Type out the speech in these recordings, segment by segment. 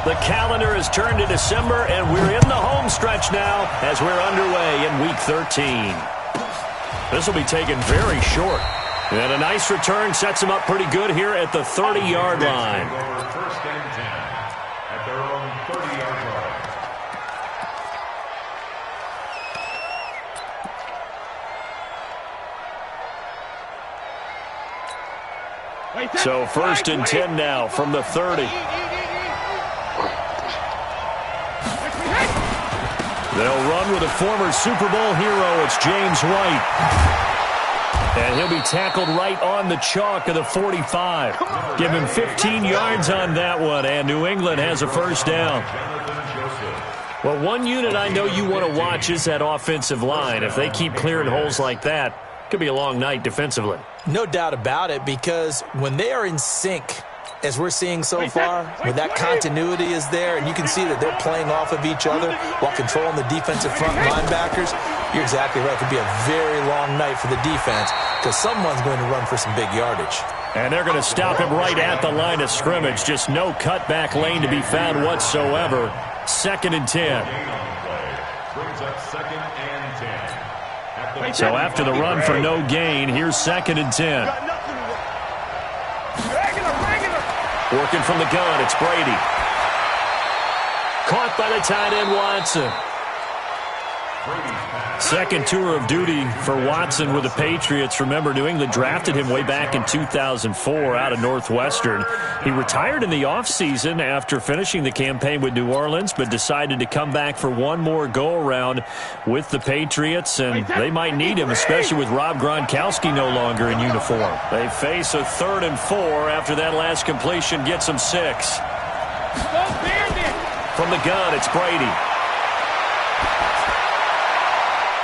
The calendar has turned to December, and we're in the home stretch now as we're underway in Week 13. This will be taken very short. And a nice return sets them up pretty good here at the 30-yard line. First and 10 at their own 30-yard line. So first and 10 now from the 30. They'll run with a former Super Bowl hero. It's James White. And he'll be tackled right on the chalk of the 45. Give him 15 yards on that one, and New England has a first down. Well, one unit I know you want to watch is that offensive line. If they keep clearing holes like that, it could be a long night defensively. No doubt about it, because when they are in sync, as we're seeing so far, where that continuity is there, and you can see that they're playing off of each other while controlling the defensive front linebackers, you're exactly right. It could be a very long night for the defense because someone's going to run for some big yardage. And they're going to stop him right at the line of scrimmage. Just no cutback lane to be found whatsoever. Second and 10. So after the run for no gain, here's second and 10. Working from the gun, it's Brady. Caught by the tight end, Watson. Second tour of duty for Watson with the Patriots. Remember, New England drafted him way back in 2004 out of Northwestern. He retired in the offseason after finishing the campaign with New Orleans, but decided to come back for one more go-around with the Patriots, and they might need him, especially with Rob Gronkowski no longer in uniform. They face a 3rd and 4 after that last completion gets them 6. From the gun, it's Brady.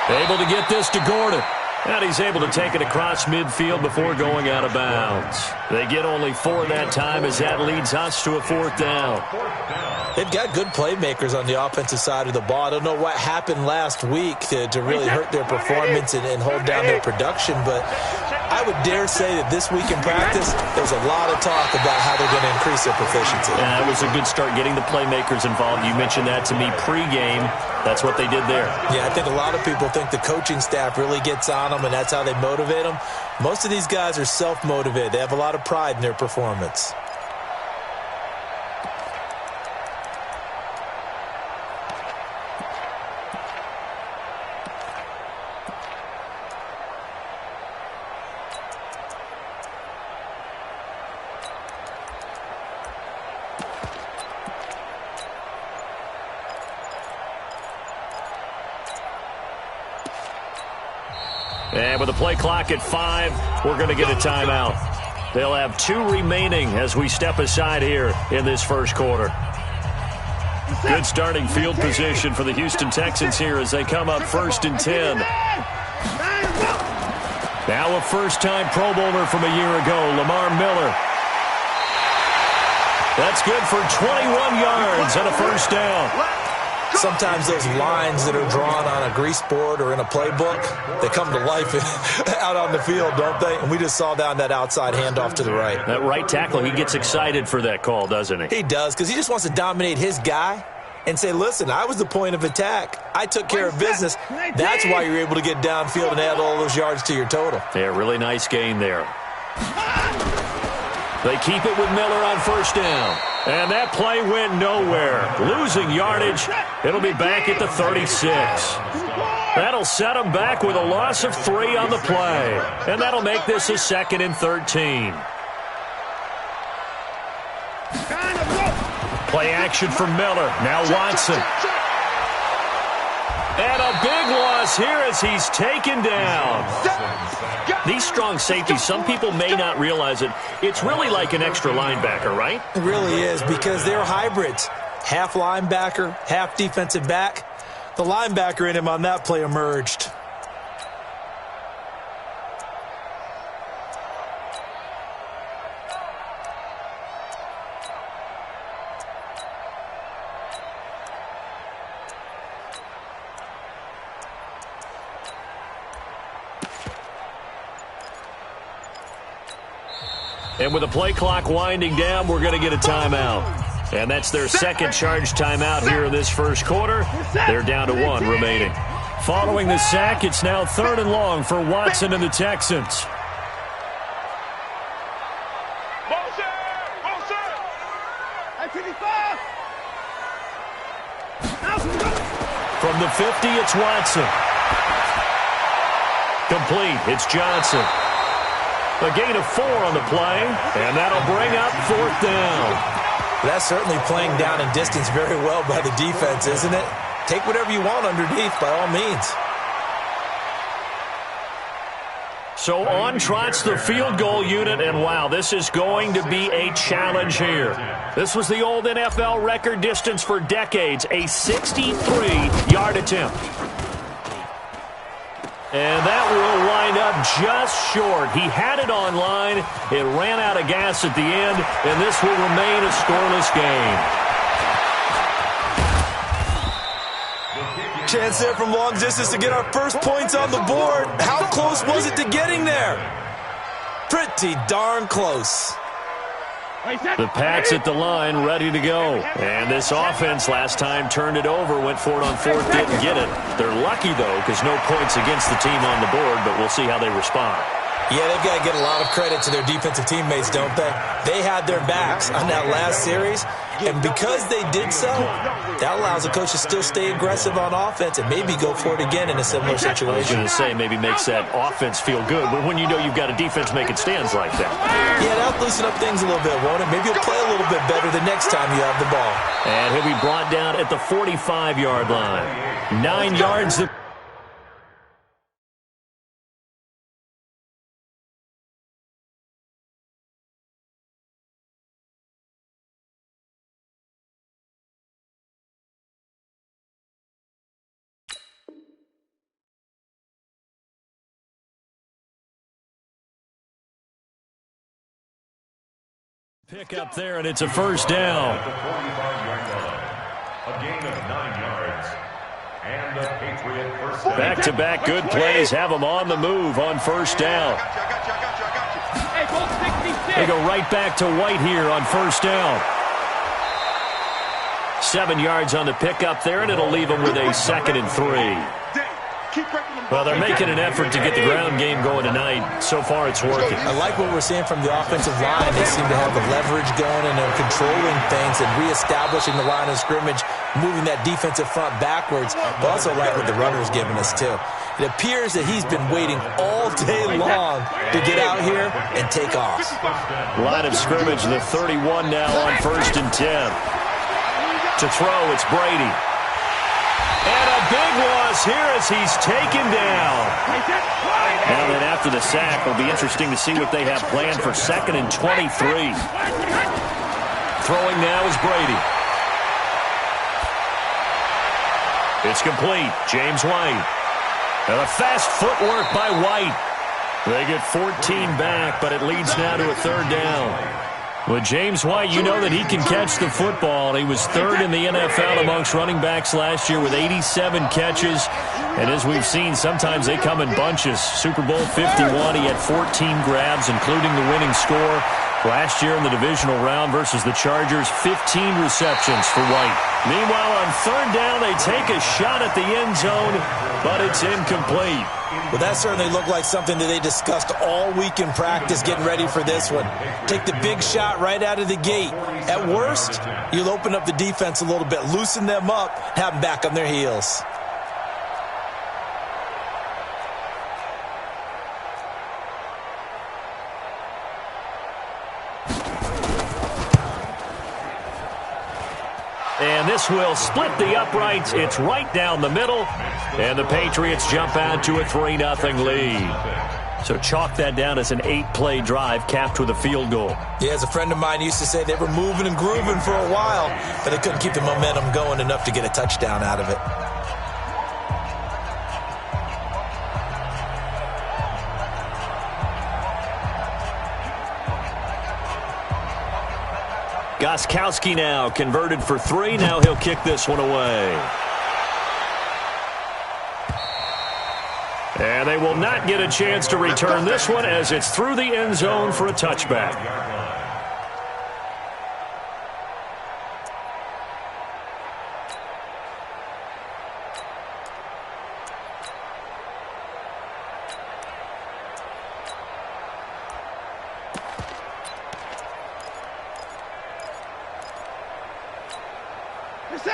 Able to get this to Gordon. And he's able to take it across midfield before going out of bounds. They get only 4 that time as that leads us to a 4th down. They've got good playmakers on the offensive side of the ball. I don't know what happened last week to really hurt their performance and hold down their production, but I would dare say that this week in practice, there's a lot of talk about how they're going to increase their proficiency. Yeah, it was a good start getting the playmakers involved. You mentioned that to me pregame. That's what they did there. Yeah, I think a lot of people think the coaching staff really gets on them, and that's how they motivate them. Most of these guys are self-motivated. They have a lot of pride in their performance. And with the play clock at 5, we're going to get a timeout. They'll have 2 remaining as we step aside here in this first quarter. Good starting field position for the Houston Texans here as they come up 1st and 10. Now a first-time Pro Bowler from a year ago, Lamar Miller. That's good for 21 yards and a first down. Sometimes those lines that are drawn on a grease board or in a playbook, they come to life out on the field, don't they? And we just saw down that outside handoff to the right. That right tackle, he gets excited for that call, doesn't he? He does, because he just wants to dominate his guy and say, listen, I was the point of attack. I took care of business. That's why you're able to get downfield and add all those yards to your total. Yeah, really nice gain there. They keep it with Miller on first down. And that play went nowhere. Losing yardage. It'll be back at the 36. That'll set them back with a loss of 3 on the play. And that'll make this a 2nd and 13. Play action for Miller. Now Watson. And a big loss here as he's taken down. These strong safeties, some people may not realize it. It's really like an extra linebacker, right? It really is, because they're hybrids. Half linebacker, half defensive back. The linebacker in him on that play emerged. And with the play clock winding down, we're going to get a timeout. And that's their second charge timeout here in this first quarter. They're down to 1 remaining. Following the sack, it's now 3rd and long for Watson and the Texans. From the 50, it's Watson. Complete. It's Johnson. A gain of 4 on the play, and that'll bring up 4th down. That's certainly playing down in distance very well by the defense, isn't it? Take whatever you want underneath, by all means. So on trots the field goal unit, and wow, this is going to be a challenge here. This was the old NFL record distance for decades, a 63-yard attempt. And that will wind up just short. He had it on line. It ran out of gas at the end, and this will remain a scoreless game. Chance there from long distance to get our first points on the board. How close was it to getting there? Pretty darn close. The Pats at the line, ready to go. And this offense last time turned it over, went for it on 4th, didn't get it. They're lucky, though, because no points against the team on the board, but we'll see how they respond. Yeah, they've got to get a lot of credit to their defensive teammates, don't they? They had their backs on that last series, and because they did so, that allows the coach to still stay aggressive on offense and maybe go for it again in a similar situation. I was going to say, maybe makes that offense feel good, but when you know you've got a defense making stands like that. Yeah, that'll loosen up things a little bit, won't it? Maybe you'll play a little bit better the next time you have the ball. And he'll be brought down at the 45-yard line. 9 yards. Pick up there, and it's a first down. At the 45-yard line, a gain of 9 yards, and the Patriot first down. Back-to-back good plays have them on the move on first down. They go right back to White here on first down. 7 yards on the pickup there, and it'll leave them with a 2nd and 3. Well, they're making an effort to get the ground game going tonight. So far, it's working. I like what we're seeing from the offensive line. They seem to have the leverage going, and they're controlling things and reestablishing the line of scrimmage, moving that defensive front backwards. But also like what the runner's giving us, too. It appears that he's been waiting all day long to get out here and take off. Line of scrimmage, the 31 now on 1st and 10. To throw, it's Brady. And a big loss here as he's taken down. Now then, after the sack, it'll be interesting to see what they have planned for 2nd and 23. Throwing now is Brady. It's complete. James White. And a fast footwork by White. They get 14 back, but it leads now to a 3rd down. With James White, you know that he can catch the football. He was 3rd in the NFL amongst running backs last year with 87 catches. And as we've seen, sometimes they come in bunches. Super Bowl 51, he had 14 grabs, including the winning score. Last year in the divisional round versus the Chargers, 15 receptions for White. Meanwhile, on 3rd down, they take a shot at the end zone, but it's incomplete. Well, that certainly looked like something that they discussed all week in practice, getting ready for this one. Take the big shot right out of the gate. At worst, you'll open up the defense a little bit, loosen them up, have them back on their heels. And this will split the uprights. It's right down the middle. And the Patriots jump out to a 3-0 lead. So chalk that down as an 8-play drive capped with a field goal. Yeah, as a friend of mine used to say, they were moving and grooving for a while, but they couldn't keep the momentum going enough to get a touchdown out of it. Gostkowski now converted for 3. Now he'll kick this one away. And they will not get a chance to return this one as it's through the end zone for a touchback.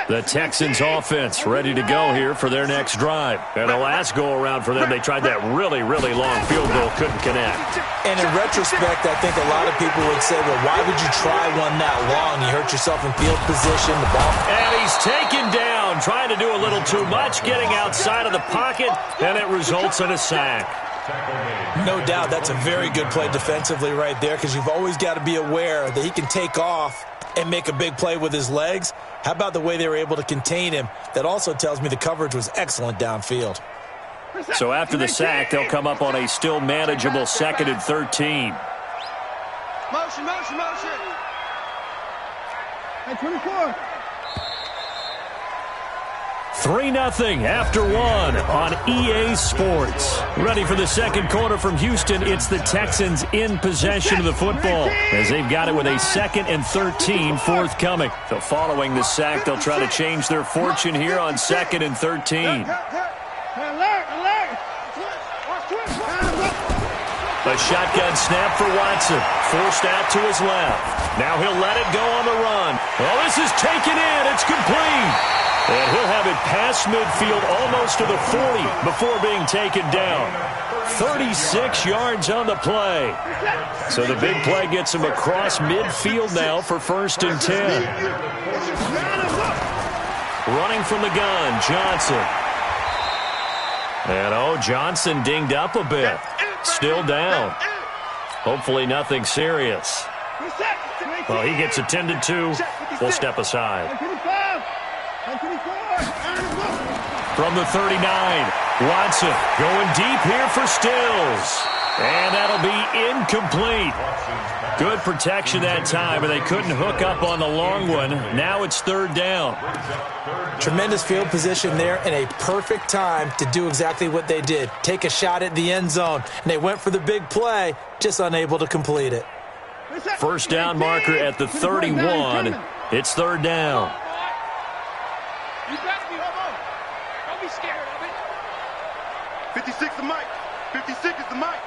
The Texans offense ready to go here for their next drive. And the last go-around for them, they tried that really, really long field goal, couldn't connect. And in retrospect, I think a lot of people would say, well, why would you try one that long? You hurt yourself in field position, the ball. And he's taken down, trying to do a little too much, getting outside of the pocket, and it results in a sack. No doubt that's a very good play defensively right there, because you've always got to be aware that he can take off and make a big play with his legs. How about the way they were able to contain him? That also tells me the coverage was excellent downfield. So after the sack, they'll come up on a still manageable 2nd and 13. Motion. Hey, 24. 3-0 after 1 on EA Sports. Ready for the second quarter from Houston. It's the Texans in possession of the football as they've got it with a 2nd and 13 forthcoming. So following the sack, they'll try to change their fortune here on 2nd and 13. A shotgun snap for Watson. Forced out to his left. Now he'll let it go on the run. Well, this is taken in. It's complete. And he'll have it past midfield almost to the 40 before being taken down. 36 yards on the play. So the big play gets him across midfield now for 1st and 10. Running from the gun, Johnson. And, Johnson dinged up a bit. Still down. Hopefully nothing serious. Well, he gets attended to. We'll step aside. From the 39, Watson going deep here for Stills. And that'll be incomplete. Good protection that time, and they couldn't hook up on the long one. Now it's 3rd down. Tremendous field position there and a perfect time to do exactly what they did. Take a shot at the end zone. And they went for the big play, just unable to complete it. 1st down marker at the 31. It's 3rd down. You better be homo. Don't be scared of it. 56 the mic. 56 is the mic.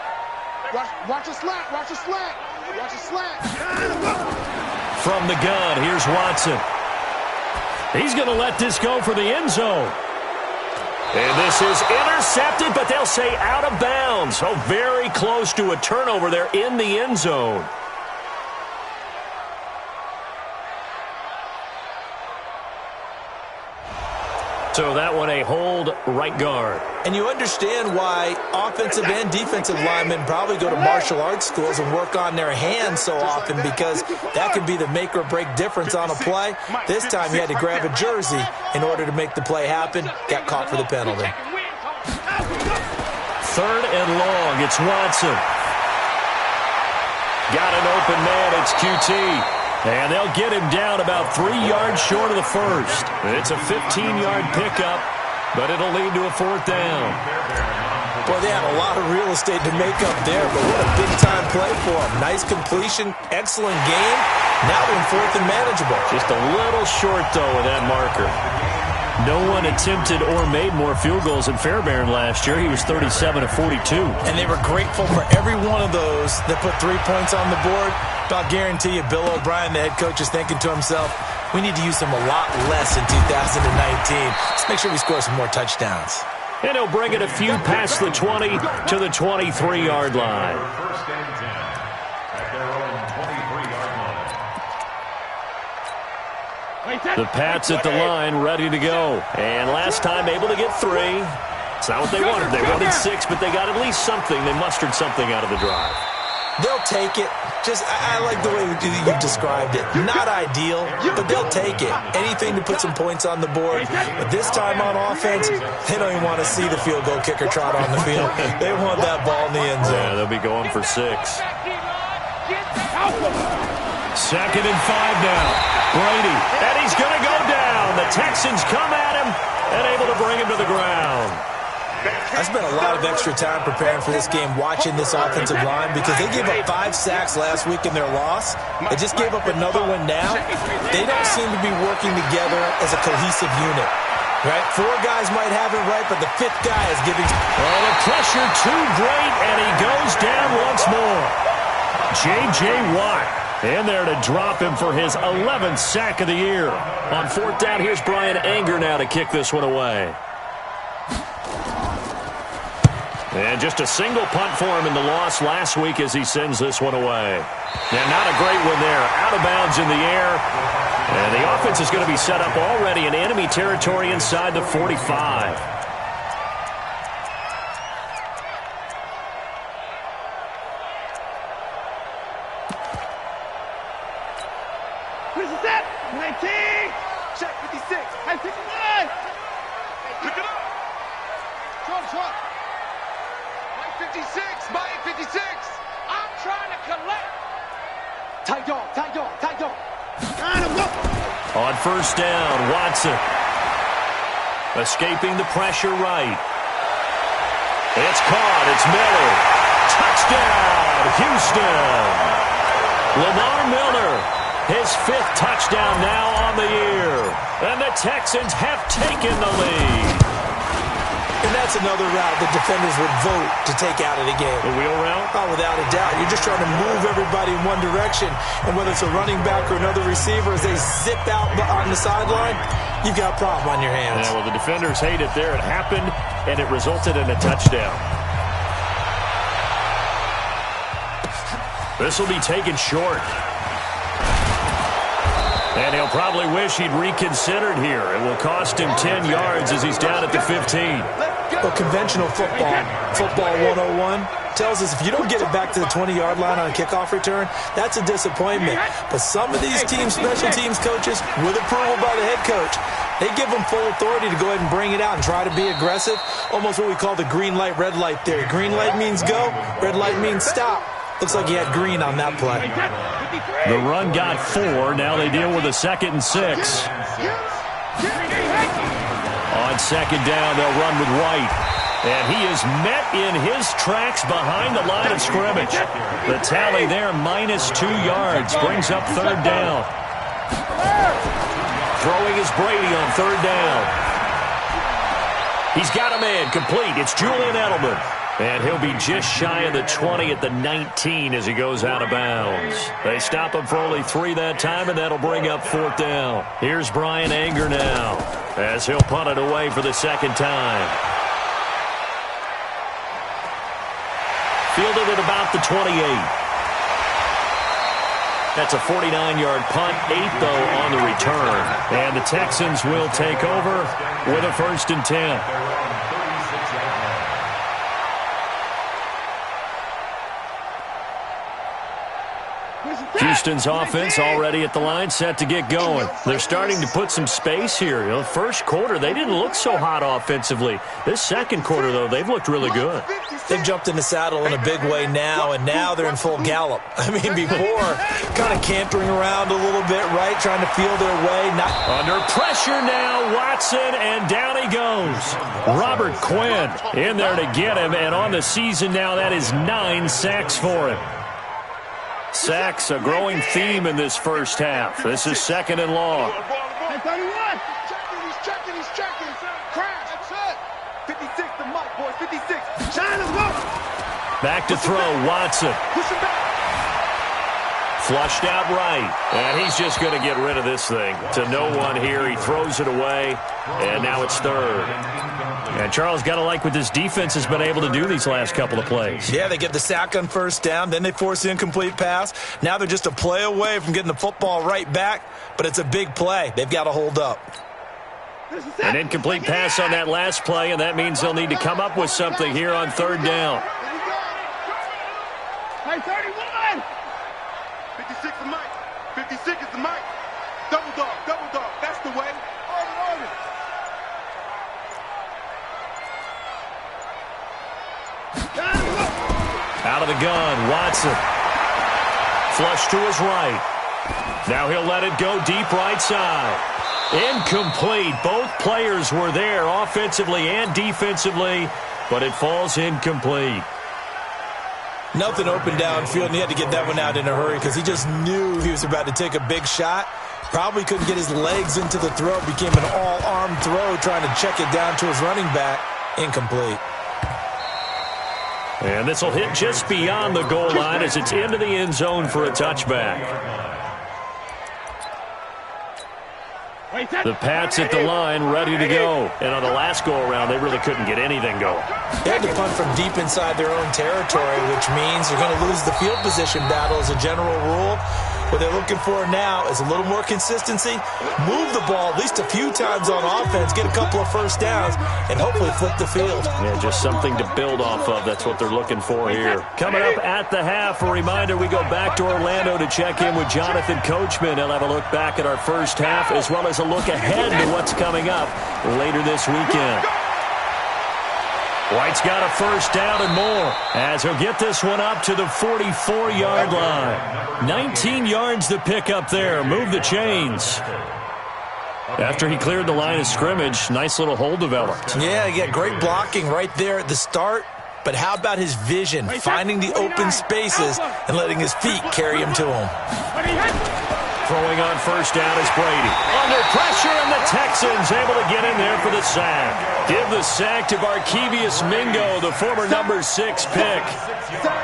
Watch a slant. Watch a slant. Watch a slant. From the gun, here's Watson. He's going to let this go for the end zone. And this is intercepted, but they'll say out of bounds. So very close to a turnover there in the end zone. So that one a hold right guard. And you understand why offensive and defensive linemen probably go to martial arts schools and work on their hands so often, because that can be the make or break difference on a play. This time he had to grab a jersey in order to make the play happen. Got caught for the penalty. 3rd and long. It's Watson. Got an open man. It's QT. And they'll get him down about 3 yards short of the first. It's a 15-yard pickup, but it'll lead to a 4th down. Well, they had a lot of real estate to make up there, but what a big-time play for them. Nice completion, excellent game. Now they're in 4th and manageable. Just a little short, though, with that marker. No one attempted or made more field goals than Fairbairn last year. He was 37 of 42. And they were grateful for every one of those that put 3 points on the board. I'll guarantee you Bill O'Brien, the head coach, is thinking to himself, we need to use them a lot less in 2019. Let's make sure we score some more touchdowns. And he'll bring it a few past the 20 to the 23-yard line. First and 10 at their own 23-yard line. The Pats at the line, ready to go. And last time able to get 3. It's not what they wanted. They wanted 6, but they got at least something. They mustered something out of the drive. They'll take it. I like the way you described it. Not ideal, but they'll take it. Anything to put some points on the board. But this time on offense, they don't even want to see the field goal kicker trot on the field. They want that ball in the end zone. Yeah, they'll be going for 6. 2nd and 5 now. Brady, and he's going to go down. The Texans come at him and able to bring him to the ground. I spent a lot of extra time preparing for this game, watching this offensive line, because they gave up 5 sacks last week in their loss. They just gave up another one now. They don't seem to be working together as a cohesive unit. Right? 4 guys might have it right, but the 5th guy is giving... Oh, the pressure too great, and he goes down once more. J.J. Watt In there to drop him for his 11th sack of the year. On fourth down, here's Brian Anger now to kick this one away. And just a single punt for him in the loss last week as he sends this one away. And not a great one there. Out of bounds in the air. And the offense is going to be set up already in enemy territory inside the 45. Where's the set? 19. Check 56. Hey, 59. Pick it up. Trump. 56, my 56. I'm trying to collect. Tight dog. On first down, Watson. Escaping the pressure right. It's caught. It's Miller. Touchdown, Houston. Lamar Miller, his 5th touchdown now on the year. And the Texans have taken the lead. And that's another route the defenders would vote to take out of the game. The wheel route? Oh, without a doubt. You're just trying to move everybody in one direction. And whether it's a running back or another receiver, as they zip out on the sideline, you've got a problem on your hands. Yeah, well, the defenders hate it there. It happened, and it resulted in a touchdown. This will be taken short. And he'll probably wish he'd reconsidered here. It will cost him 10 yards as he's down at the 15. Well, conventional football 101, tells us if you don't get it back to the 20-yard line on a kickoff return, that's a disappointment. But some of these special teams coaches, with approval by the head coach, they give them full authority to go ahead and bring it out and try to be aggressive. Almost what we call the green light, red light theory. Green light means go, red light means stop. Looks like he had green on that play. The run got 4. Now they deal with a 2nd and 6. On second down, they'll run with White. And he is met in his tracks behind the line of scrimmage. The tally there, -2 yards, brings up 3rd down. Throwing is Brady on 3rd down. He's got a man complete. It's Julian Edelman. And he'll be just shy of the 20 at the 19 as he goes out of bounds. They stop him for only 3 that time, and that'll bring up 4th down. Here's Brian Anger now as he'll punt it away for the 2nd time. Fielded at about the 28. That's a 49-yard punt, 8, though, on the return. And the Texans will take over with a 1st and 10. Houston's offense already at the line, set to get going. They're starting to put some space here. You know, first quarter, they didn't look so hot offensively. This second quarter, though, they've looked really good. They've jumped in the saddle in a big way now, and now they're in full gallop. I mean, before, kind of cantering around a little bit, right, trying to feel their way. Under pressure now, Watson, and down he goes. Robert Quinn in there to get him, and on the season now, that is 9 sacks for him. Sacks, a growing theme in this first half. This is 2nd and long. Hey, 31. He's checking. Crash. That's it. 56, the mic, boys. 56. Shine, let's go. Back to throw, Watson. Push him back. Flushed out right. And he's just going to get rid of this thing. To no one here. He throws it away. And now it's 3rd. And Charles, got to like what this defense has been able to do these last couple of plays. Yeah, they get the sack on first down, then they force the incomplete pass. Now they're just a play away from getting the football right back, but it's a big play. They've got to hold up. An incomplete pass on that last play, and that means they'll need to come up with something here on 3rd down. Hey, 31. 56 the mic. 56 is the mic. Double dog. That's the way. Order. Out of the gun, Watson. Flush to his right. Now he'll let it go deep right side. Incomplete. Both players were there offensively and defensively, but it falls incomplete. Nothing open downfield, and he had to get that one out in a hurry because he just knew he was about to take a big shot. Probably couldn't get his legs into the throw. Became an all-arm throw trying to check it down to his running back. Incomplete. And this will hit just beyond the goal line as it's into the end zone for a touchback. The Pats at the line, ready to go. And on the last go-around, they really couldn't get anything going. They had to punt from deep inside their own territory, which means they're going to lose the field position battle as a general rule. What they're looking for now is a little more consistency, move the ball at least a few times on offense, get a couple of first downs, and hopefully flip the field. Yeah, just something to build off of. That's what they're looking for here. Coming up at the half, a reminder, we go back to Orlando to check in with Jonathan Coachman. He'll have a look back at our first half as well as a look ahead to what's coming up later this weekend. White's got a first down and more as he'll get this one up to the 44-yard line. 19 yards to pick up there. Move the chains. After he cleared the line of scrimmage, nice little hole developed. Yeah, great blocking right there at the start. But how about his vision, finding the open spaces and letting his feet carry him to him. Throwing on first down is Brady. Under pressure, and the Texans able to get in there for the sack. Give the sack to Barkevious Mingo, the former number 6 pick.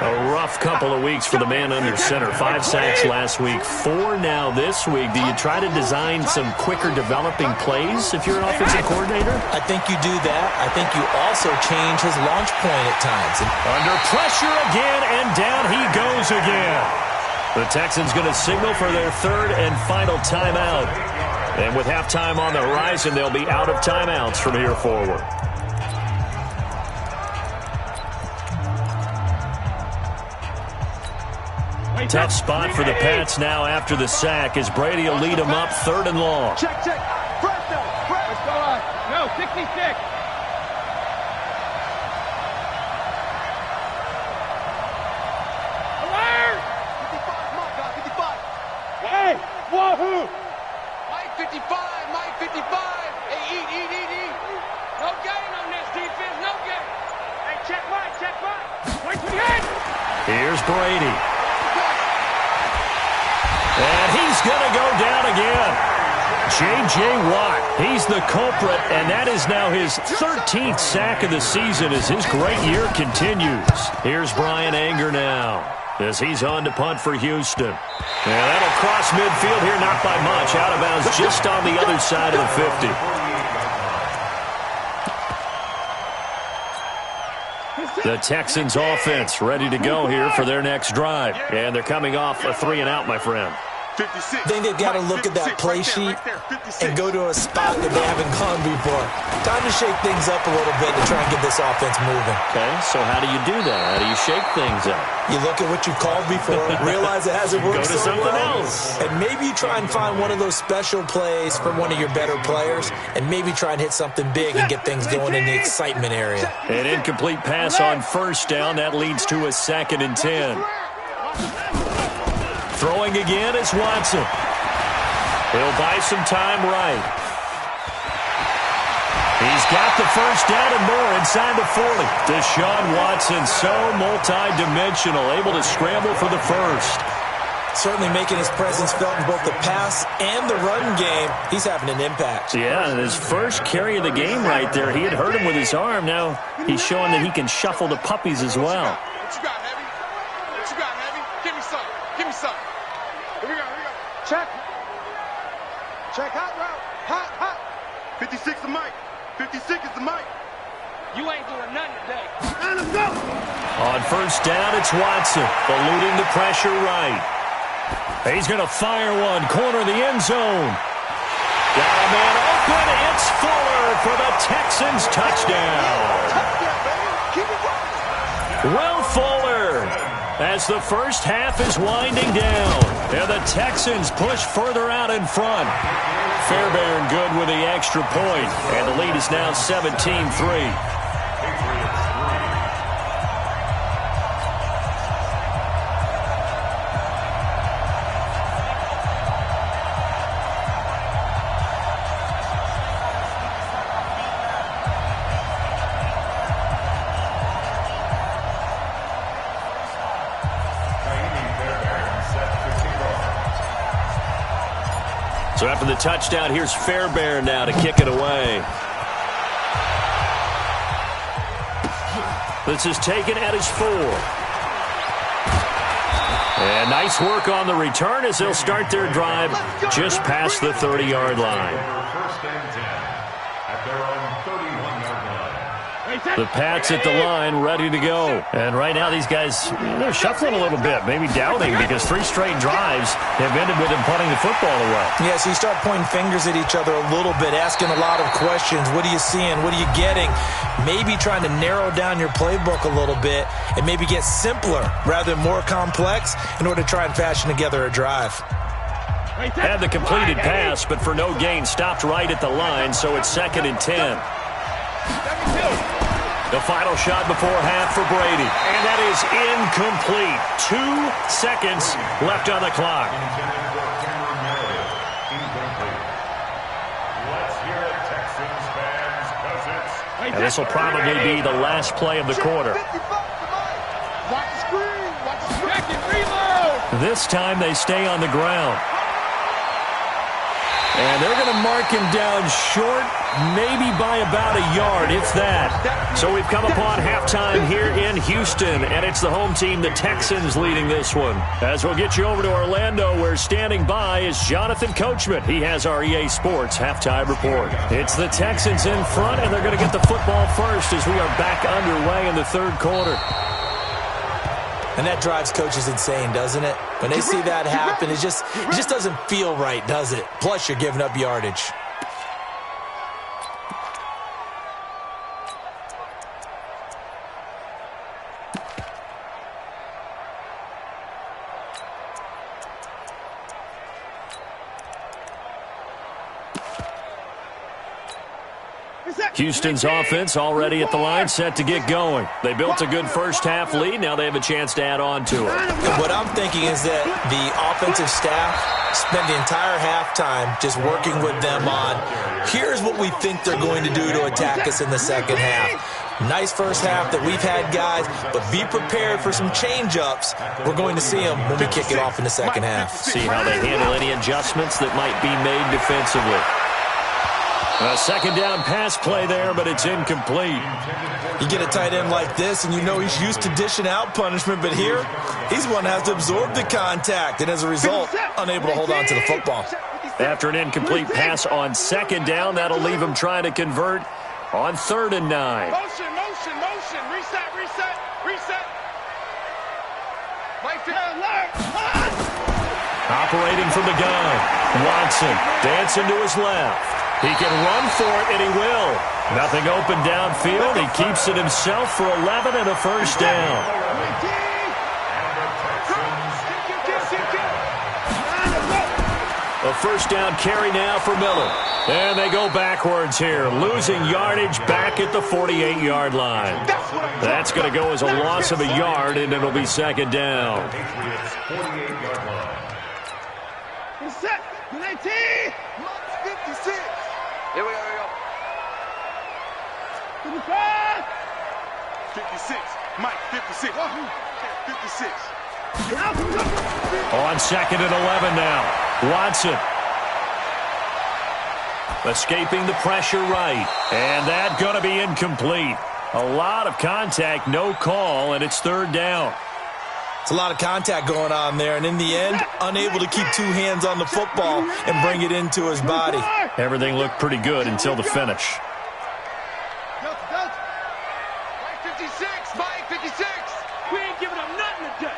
A rough couple of weeks for the man under center. 5 sacks last week, 4 now this week. Do you try to design some quicker developing plays if you're an offensive coordinator? I think you do that. I think you also change his launch point at times. Under pressure again, and down he goes again. The Texans going to signal for their third and final timeout. And with halftime on the horizon, they'll be out of timeouts from here forward. Tough spot for the Pats now after the sack as Brady will lead them up 3rd and long. Check. Press them. Let's go on. No, 66. Wahoo! Mike 55. Hey, eat. No gain on this defense, no gain. Hey, check Mike. Wait for the end. Here's Brady. And he's going to go down again. J.J. Watt, he's the culprit, and that is now his 13th sack of the season as his great year continues. Here's Brian Anger now as he's on to punt for Houston. Yeah, that'll cross midfield here, not by much. Out of bounds just on the other side of the 50. The Texans offense ready to go here for their next drive. And they're coming off a 3-and-out, my friend. 56. I think they've got to look at that play sheet and go to a spot that they haven't gone before. Time to shake things up a little bit to try and get this offense moving. Okay, so how do you do that? How do you shake things up? You look at what you called before, realize it hasn't worked Go to so something well, else. and maybe you try and find one of those special plays from one of your better players, and maybe try and hit something big and get things going in the excitement area. An incomplete pass on first down. That leads to a 2nd and 10. Throwing again is Watson. He'll buy some time right. He's got the first down and more inside the 40. Deshaun Watson, so multi-dimensional, able to scramble for the first. Certainly making his presence felt in both the pass and the run game. He's having an impact. Yeah, and his first carry of the game right there, he had hurt him with his arm. Now he's showing that he can shuffle the puppies as well. What you got, Heavy? Give me some. Here we go. Check, hot route. Hot. 56 is Mike. 56 is the Mike. You ain't doing nothing today. Let's go. On first down, it's Watson, eluding the pressure right. He's going to fire one, corner the end zone. Got a man open. It's Fuller for the Texans touchdown. Keep it rolling. Will Fuller, as the first half is winding down. And the Texans push further out in front. Fairbairn good with the extra point. And the lead is now 17-3. So after the touchdown, here's Fairbairn now to kick it away. This is taken at his 4. And nice work on the return as they'll start their drive just past the 30-yard line. First and 10 at their own 31-yard line. The Pats at the line, ready to go. And right now these guys, they're shuffling a little bit, maybe doubting, because 3 straight drives have ended with them punting the football away. Yeah, so you start pointing fingers at each other a little bit, asking a lot of questions. What are you seeing? What are you getting? Maybe trying to narrow down your playbook a little bit and maybe get simpler rather than more complex in order to try and fashion together a drive. Had the completed pass, but for no gain, stopped right at the line, so it's 2nd and 10. The final shot before half for Brady, and that is incomplete. 2 seconds left on the clock. Let's hear it, Texans fans, because it's... And this will probably be the last play of the quarter. Watch the screen. Watch the screen. Reload. This time they stay on the ground. And they're going to mark him down short, maybe by about a yard, if that. So we've come upon halftime here in Houston, and it's the home team, the Texans, leading this one. As we'll get you over to Orlando, where standing by is Jonathan Coachman. He has our EA Sports halftime report. It's the Texans in front, and they're going to get the football first as we are back underway in the 3rd quarter. And that drives coaches insane, doesn't it? When they see that happen, it just doesn't feel right, does it? Plus, you're giving up yardage. Houston's offense already at the line, set to get going. They built a good first-half lead. Now they have a chance to add on to it. What I'm thinking is that the offensive staff spent the entire halftime just working with them on, here's what we think they're going to do to attack us in the second half. Nice first half that we've had, guys, but be prepared for some change-ups. We're going to see them when we kick it off in the second half. See how they handle any adjustments that might be made defensively. A second down pass play there, but it's incomplete. You get a tight end like this, and you know he's used to dishing out punishment, but here, he's one that has to absorb the contact, and as a result, unable to hold on to the football. After an incomplete pass on second down, that'll leave him trying to convert on 3rd and 9. Motion. Reset. Right there, left. Operating from the gun, Watson dancing to his left. He can run for it, and he will. Nothing open downfield. He keeps it himself for 11 and a first down. A first down carry now for Miller. And they go backwards here, losing yardage back at the 48-yard line. That's going to go as a loss of a yard, and it'll be 2nd down. Patriots 48-yard line. Set. 19. 56. Here we go. 56. Mike, 56. 56. On 2nd and 11 now. Watson. Escaping the pressure right. And that's going to be incomplete. A lot of contact, no call, and it's 3rd down. It's a lot of contact going on there, and in the end, unable to keep 2 hands on the football and bring it into his body. Everything looked pretty good until the finish. Mike 56. We ain't giving up nothing today.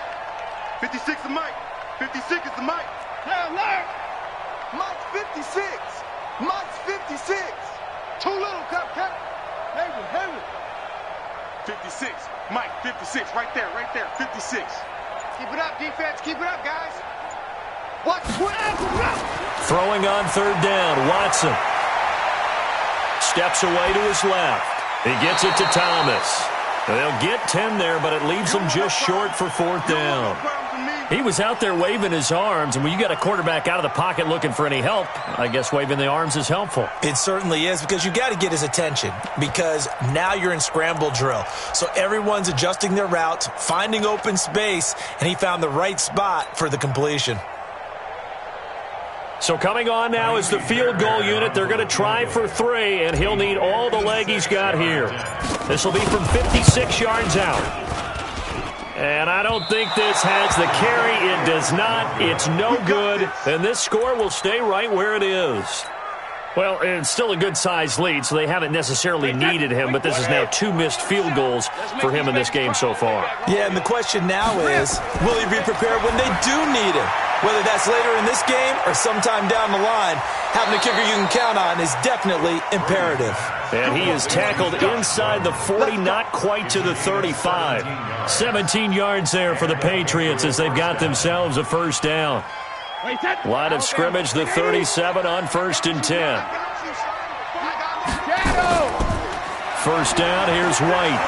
56 is Mike. 56 is the Mike. Mike's 56. Mike's 56. Too little, Cupcake. Heavy. 56. Mike, 56. Right there. 56. Keep it up, defense. Keep it up, guys. Watch. Throwing on 3rd down, Watson. Steps away to his left. He gets it to Thomas. They'll get 10 there, but it leaves them just short for 4th down. He was out there waving his arms, and when you got a quarterback out of the pocket looking for any help, I guess waving the arms is helpful. It certainly is, because you got to get his attention, because now you're in scramble drill. So everyone's adjusting their routes, finding open space, and he found the right spot for the completion. So coming on now is the field goal unit. They're going to try for 3, and he'll need all the leg he's got here. This will be from 56 yards out. And I don't think this has the carry. It does not. It's no good. And this score will stay right where it is. Well, it's still a good-sized lead, so they haven't necessarily needed him, but this is now 2 missed field goals for him in this game so far. Yeah, and the question now is, will he be prepared when they do need him? Whether that's later in this game or sometime down the line, having a kicker you can count on is definitely imperative. And he is tackled inside the 40, not quite to the 35. 17 yards there for the Patriots as they've got themselves a first down. Line of scrimmage, the 37 on 1st and 10. First down, here's White.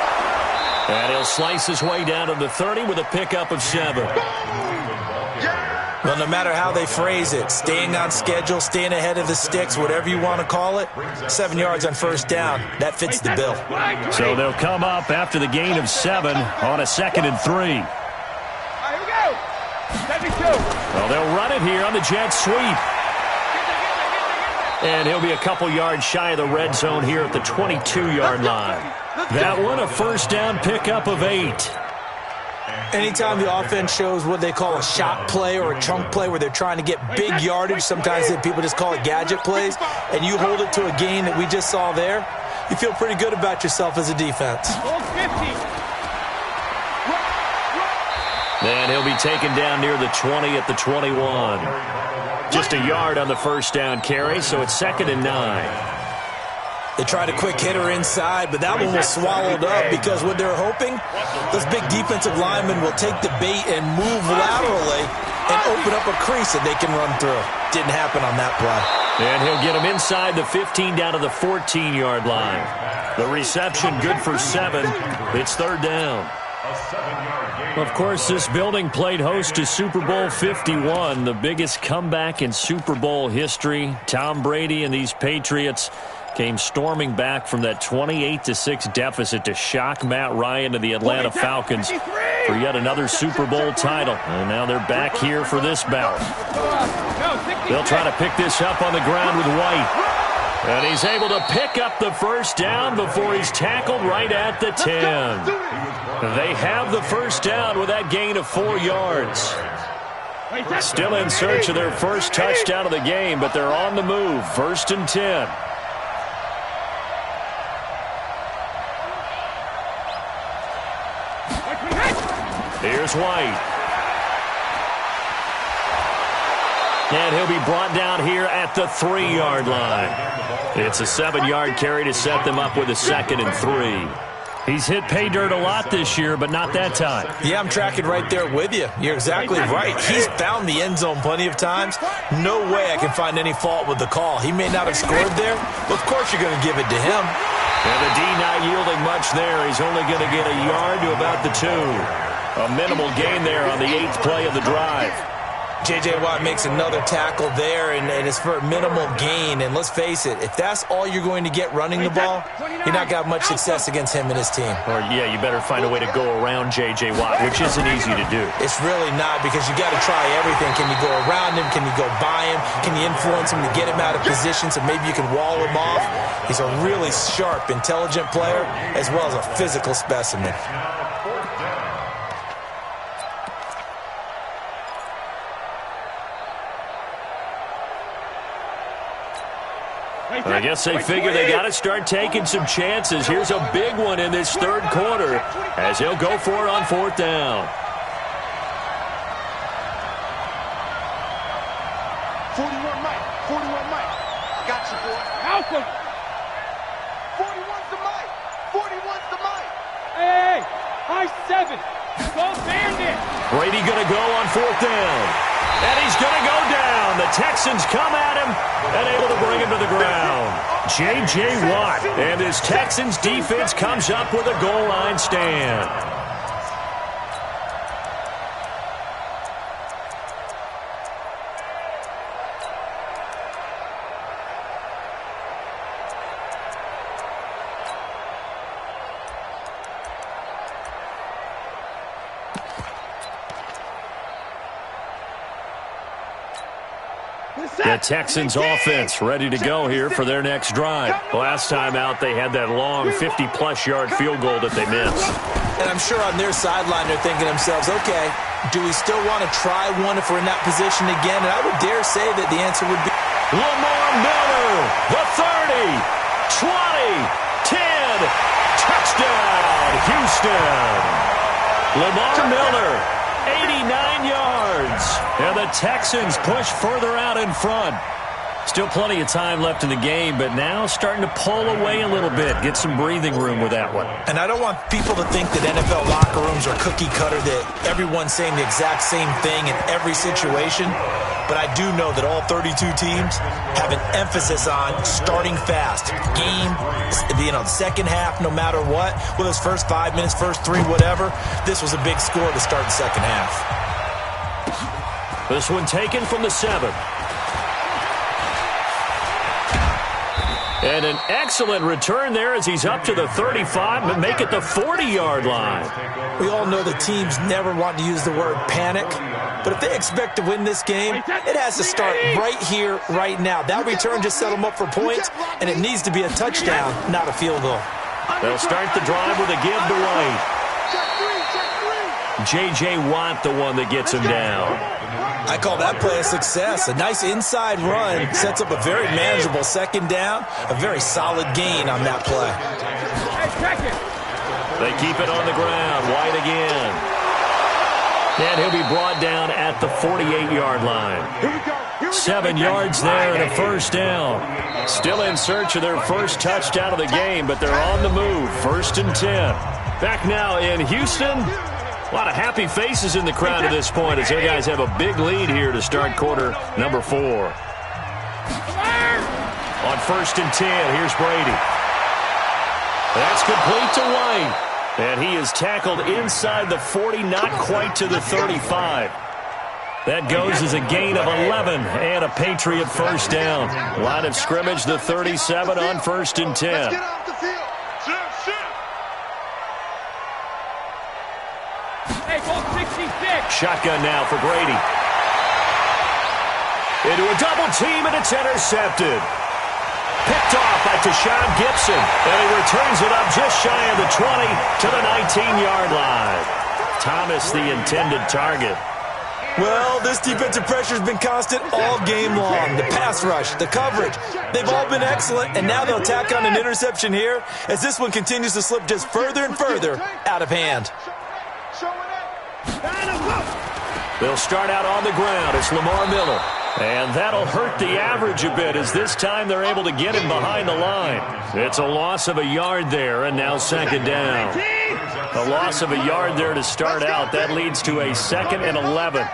And he'll slice his way down to the 30 with a pickup of 7. Well, no matter how they phrase it, staying on schedule, staying ahead of the sticks, whatever you want to call it, 7 yards on first down, that fits the bill. So they'll come up after the gain of 7 on a 2nd and 3. Well, they'll run it here on the jet sweep. And he'll be a couple yards shy of the red zone here at the 22-yard line. That one, a first down pickup of 8. Anytime the offense shows what they call a shot play or a chunk play where they're trying to get big yardage, sometimes people just call it gadget plays, and you hold it to a gain that we just saw there, you feel pretty good about yourself as a defense. Then he'll be taken down near the 20 at the 21. Just a yard on the first down carry, so it's 2nd and 9. They tried a quick hitter inside, but that one was swallowed up because what they're hoping, those big defensive linemen will take the bait and move laterally and open up a crease that they can run through. Didn't happen on that play. And he'll get him inside the 15 down to the 14-yard line. The reception good for 7. It's 3rd down. Of course, this building played host to Super Bowl 51, the biggest comeback in Super Bowl history. Tom Brady and these Patriots came storming back from that 28-6 deficit to shock Matt Ryan and the Atlanta Falcons for yet another Super Bowl title. And now they're back here for this bout. They'll try to pick this up on the ground with White. And he's able to pick up the first down before he's tackled right at the 10. They have the first down with that gain of 4 yards. Still in search of their first touchdown of the game, but they're on the move. 1st and 10. Here's White. And he'll be brought down here at the 3-yard line. It's a 7-yard carry to set them up with a 2nd and 3. He's hit pay dirt a lot this year, but not that time. Yeah, I'm tracking right there with you. You're exactly right. He's found the end zone plenty of times. No way I can find any fault with the call. He may not have scored there, but of course you're going to give it to him. And the D not yielding much there. He's only going to get a yard to about the 2. A minimal gain there on the 8th play of the drive. J.J. Watt makes another tackle there, and it's for a minimal gain. And let's face it, if that's all you're going to get running the ball, you're not got much success against him and his team. Or, yeah, you better find a way to go around J.J. Watt, which isn't easy to do. It's really not, because you got to try everything. Can you go around him? Can you go by him? Can you influence him to get him out of position so maybe you can wall him off? He's a really sharp, intelligent player, as well as a physical specimen. I guess they figure they got to start taking some chances. Here's a big one in this 3rd quarter as he'll go for it on 4th down. 41 Mike. 41 Mike. Got you, boy. Help him. 41's the Mike. 41's the Mike. Hey, high 7. Go Bandit. Brady going to go on 4th down. And he's going to go down. The Texans come at him and able to bring him to the ground. J.J. Watt and his Texans defense comes up with a goal line stand. The Texans offense ready to go here for their next drive. Last time out, they had that long 50-plus yard field goal that they missed. And I'm sure on their sideline they're thinking to themselves, okay, do we still want to try one if we're in that position again? And I would dare say that the answer would be Lamar Miller, the 30, 20, 10, touchdown, Houston. Lamar Miller, 89 yards. And the Texans push further out in front. Still plenty of time left in the game, but now starting to pull away a little bit. Get some breathing room with that one. And I don't want people to think that NFL locker rooms are cookie cutter, that everyone's saying the exact same thing in every situation. But I do know that all 32 teams have an emphasis on starting fast. Game, the second half, no matter what. Whether it's first 5 minutes, first 3, whatever. This was a big score to start the second half. This one taken from the 7. And an excellent return there as he's up to the 35 and make it the 40-yard line. We all know the teams never want to use the word panic, but if they expect to win this game, it has to start right here, right now. That return just set them up for points, and it needs to be a touchdown, not a field goal. They'll start the drive with a give to White. J.J. Watt, the one that gets him down. I call that play a success. A nice inside run sets up a very manageable second down. A very solid gain on that play. They keep it on the ground. White again. And he'll be brought down at the 48-yard line. 7 yards there and a first down. Still in search of their first touchdown of the game, but they're on the move. 1st and 10. Back now in Houston. A lot of happy faces in the crowd at this point as their guys have a big lead here to start quarter number 4. On 1st and 10, here's Brady. That's complete to White. And he is tackled inside the 40, not quite to the 35. That goes as a gain of 11 and a Patriot first down. Line of scrimmage, the 37 on 1st and 10. Shotgun now for Brady. Into a double team, and it's intercepted. Picked off by Tashawn Gibson, and he returns it up just shy of the 20 to the 19-yard line. Thomas, the intended target. Well, this defensive pressure has been constant all game long. The pass rush, the coverage, they've all been excellent, and now they'll tack on an interception here as this one continues to slip just further and further out of hand. They'll start out on the ground. It's Lamar Miller. And that'll hurt the average a bit as this time they're able to get him behind the line. It's a loss of a yard there, and now second down. A loss of a yard there to start out. That leads to a 2nd and 11.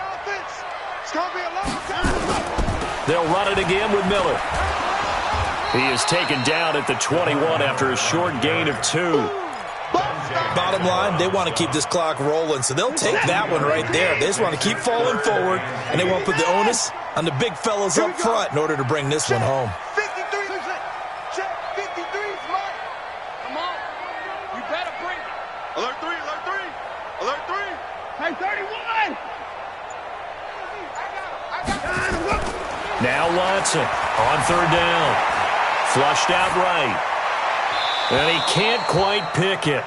They'll run it again with Miller. He is taken down at the 21 after a short gain of 2. Bottom line, they want to keep this clock rolling, so they'll take that one right there. They just want to keep falling forward, and they want to put the onus on the big fellas up front in order to bring this one home. 53. Check 53. Smart. Come on. You better bring it. Alert 3. Alert 3. Alert 3. Hey, 31. I got it. Now Watson on 3rd down. Flushed out right. And he can't quite pick it.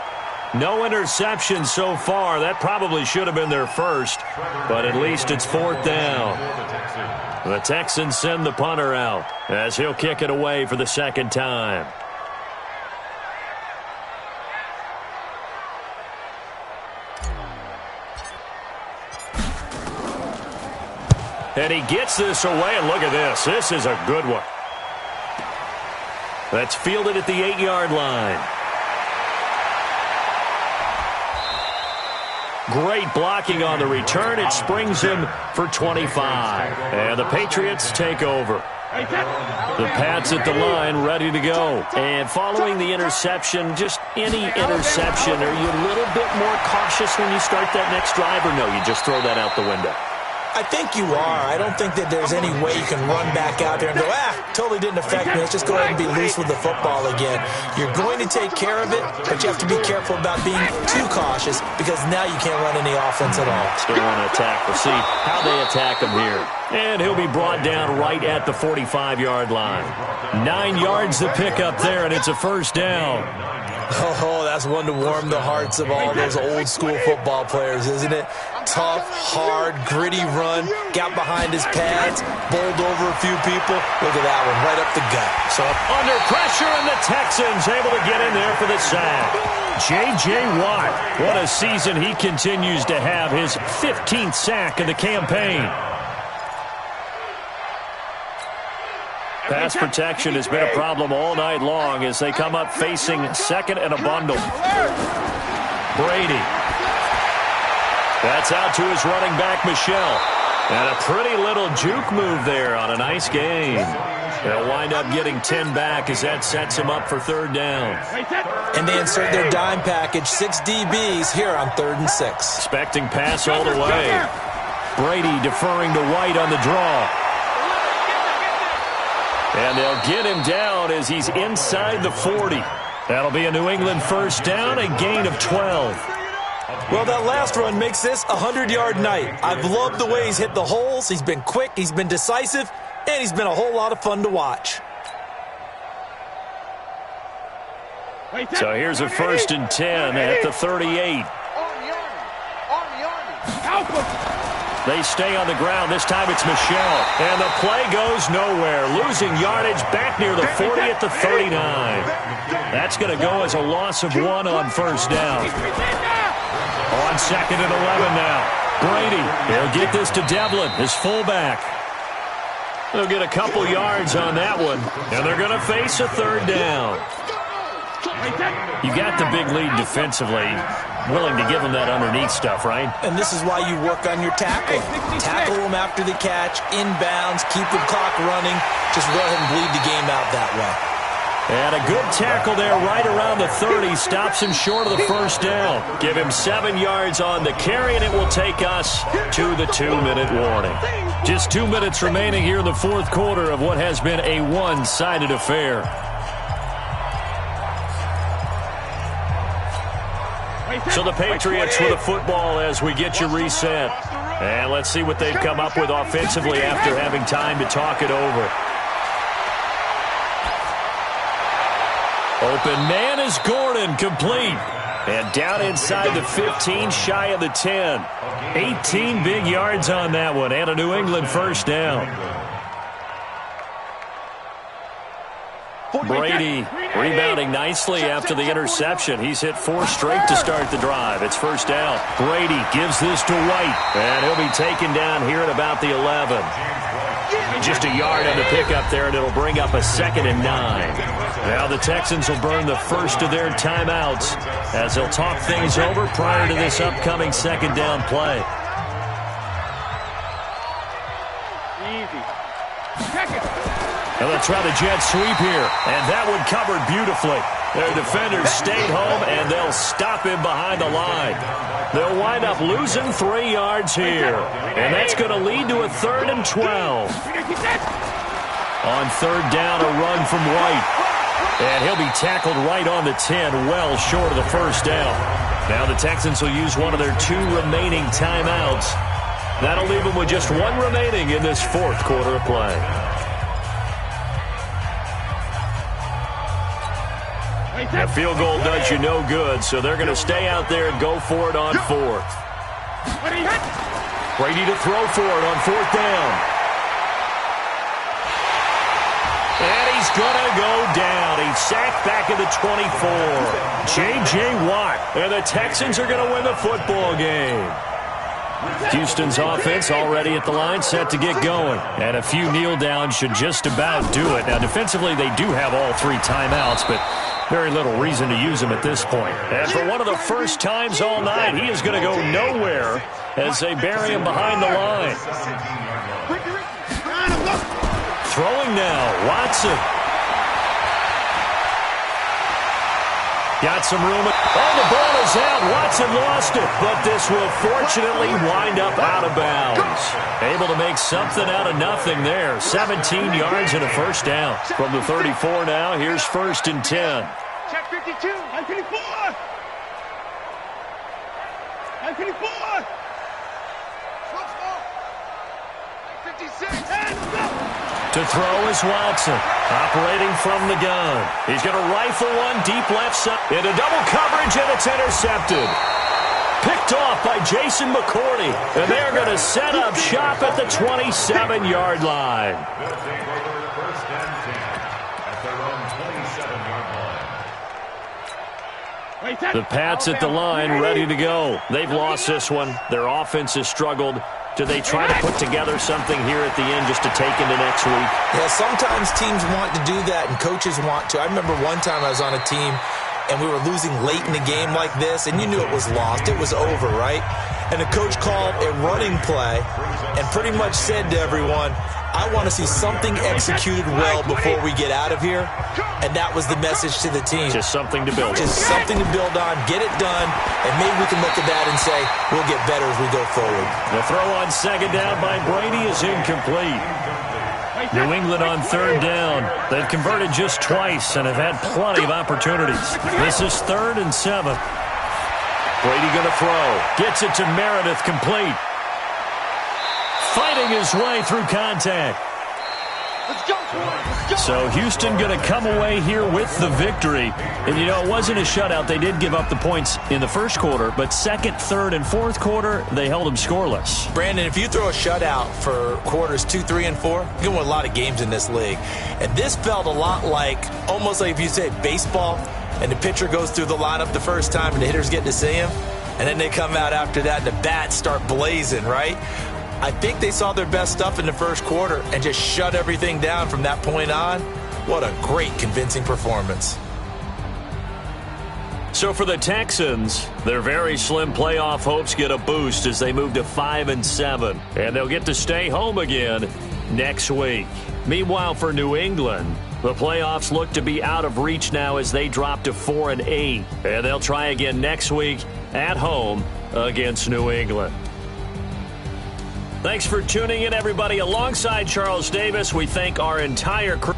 No interception so far. That probably should have been their first, but at least it's 4th down. The Texans send the punter out as he'll kick it away for the second time. And he gets this away, and look at this. This is a good one. That's fielded at the 8-yard line. Great blocking on the return. It springs him for 25. And the Patriots take over. The Pats at the line, ready to go. And following the interception, just any interception, are you a little bit more cautious when you start that next drive, or no, you just throw that out the window? I think you are. I don't think that there's any way you can run back out there and go, totally didn't affect me. Let's just go ahead and be loose with the football again. You're going to take care of it, but you have to be careful about being too cautious because now you can't run any offense at all. Still want to attack. We'll see how they attack him here. And he'll be brought down right at the 45-yard line. 9 yards to pick up there, and it's a first down. Oh, that's one to warm the hearts of all those old-school football players, isn't it? Tough, hard, gritty run, got behind his pads, bowled over a few people. Look at that one, right up the gut. So under pressure, and the Texans able to get in there for the sack. J.J. Watt, what a season he continues to have, his 15th sack of the campaign. Pass protection has been a problem all night long as they come up facing second and a bundle. Brady. That's out to his running back, Michelle. And a pretty little juke move there on a nice gain. They'll wind up getting 10 back as that sets him up for third down. And they insert their dime package, 6 DBs here on 3rd and 6. Expecting pass all the way. Brady deferring to White on the draw. And they'll get him down as he's inside the 40. That'll be a New England first down, a gain of 12. Well, that last run makes this a 100-yard night. I've loved the way he's hit the holes. He's been quick, he's been decisive, and he's been a whole lot of fun to watch. So here's a 1st and 10 at the 38. They stay on the ground. This time it's Michelle. And the play goes nowhere. Losing yardage back near the 40 at the 39. That's going to go as a loss of 1 on first down. On 2nd and 11 now. Brady, he'll get this to Devlin, his fullback. They'll get a couple yards on that one. And they're going to face a third down. You got the big lead defensively. Willing to give them that underneath stuff, right? And this is why you work on your tackle. Tackle them after the catch, inbounds, keep the clock running. Just go ahead and bleed the game out that way. And a good tackle there right around the 30. Stops him short of the first down. Give him 7 yards on the carry, and it will take us to the 2-minute warning. Just 2 minutes remaining here in the fourth quarter of what has been a one-sided affair. So the Patriots with a football as we get you reset. And let's see what they've come up with offensively after having time to talk it over. Open man is Gordon, complete. And down inside the 15, shy of the 10. 18 big yards on that one, and a New England first down. Brady rebounding nicely after the interception. He's hit 4 straight to start the drive. It's first down. Brady gives this to White, and he'll be taken down here at about the 11. Just a yard on the pickup there, and it'll bring up a 2nd and 9. Now the Texans will burn the first of their timeouts as they'll talk things over prior to this upcoming second down play. And let's try the jet sweep here. And that one covered beautifully. Their defenders stayed home, and they'll stop him behind the line. They'll wind up losing 3 yards here. And that's going to lead to a 3rd and 12. On third down, a run from White. And he'll be tackled right on the 10, well short of the first down. Now the Texans will use one of their 2 remaining timeouts. That'll leave them with just 1 remaining in this fourth quarter of play. That field goal does you no good, so they're going to stay out there and go for it on 4th. Brady to throw for it on 4th down. And he's going to go down. He's sacked back at the 24. J.J. Watt, and the Texans are going to win the football game. Houston's offense already at the line, set to get going. And a few kneel downs should just about do it. Now, defensively, they do have all 3 timeouts, but very little reason to use them at this point. And for one of the first times all night, he is going to go nowhere as they bury him behind the line. Throwing now, Watson. Got some room. Oh, the ball is out. Watson lost it. But this will fortunately wind up out of bounds. Able to make something out of nothing there. 17 yards and a first down. From the 34 now, here's 1st and 10. Check 52. 954. 954. 56. To throw is Watson, operating from the gun. He's going to rifle one deep left side. Into double coverage, and it's intercepted. Picked off by Jason McCourty. And they're going to set up shop at the 27-yard line. They'll take over 1st and 10 at their own 27-yard line. The Pats at the line, ready to go. They've lost this one. Their offense has struggled. Do they try to put together something here at the end just to take into next week? Yeah, sometimes teams want to do that and coaches want to. I remember one time I was on a team and we were losing late in the game like this, and you knew it was lost. It was over, right? And the coach called a running play and pretty much said to everyone, I want to see something executed well before we get out of here. And that was the message to the team. Just something to build on. Just something to build on, get it done, and maybe we can look at that and say we'll get better as we go forward. The throw on 2nd down by Brady is incomplete. New England on 3rd down. They've converted just twice and have had plenty of opportunities. This is 3rd and 7. Brady going to throw. Gets it to Meredith, complete. Fighting his way through contact. Let's go. Let's go. So Houston going to come away here with the victory. And, you know, it wasn't a shutout. They did give up the points in the first quarter, but 2nd, 3rd, and 4th quarter, they held them scoreless. Brandon, if you throw a shutout for quarters 2, 3, and 4, you're going to win a lot of games in this league. And this felt a lot like, almost like if you say baseball, and the pitcher goes through the lineup the first time and the hitters get to see him, and then they come out after that and the bats start blazing, right? I think they saw their best stuff in the first quarter and just shut everything down from that point on. What a great, convincing performance. So for the Texans, their very slim playoff hopes get a boost as they move to 5-7, and they'll get to stay home again next week. Meanwhile, for New England, the playoffs look to be out of reach now as they drop to 4-8, and they'll try again next week at home against New England. Thanks for tuning in, everybody. Alongside Charles Davis, we thank our entire crew.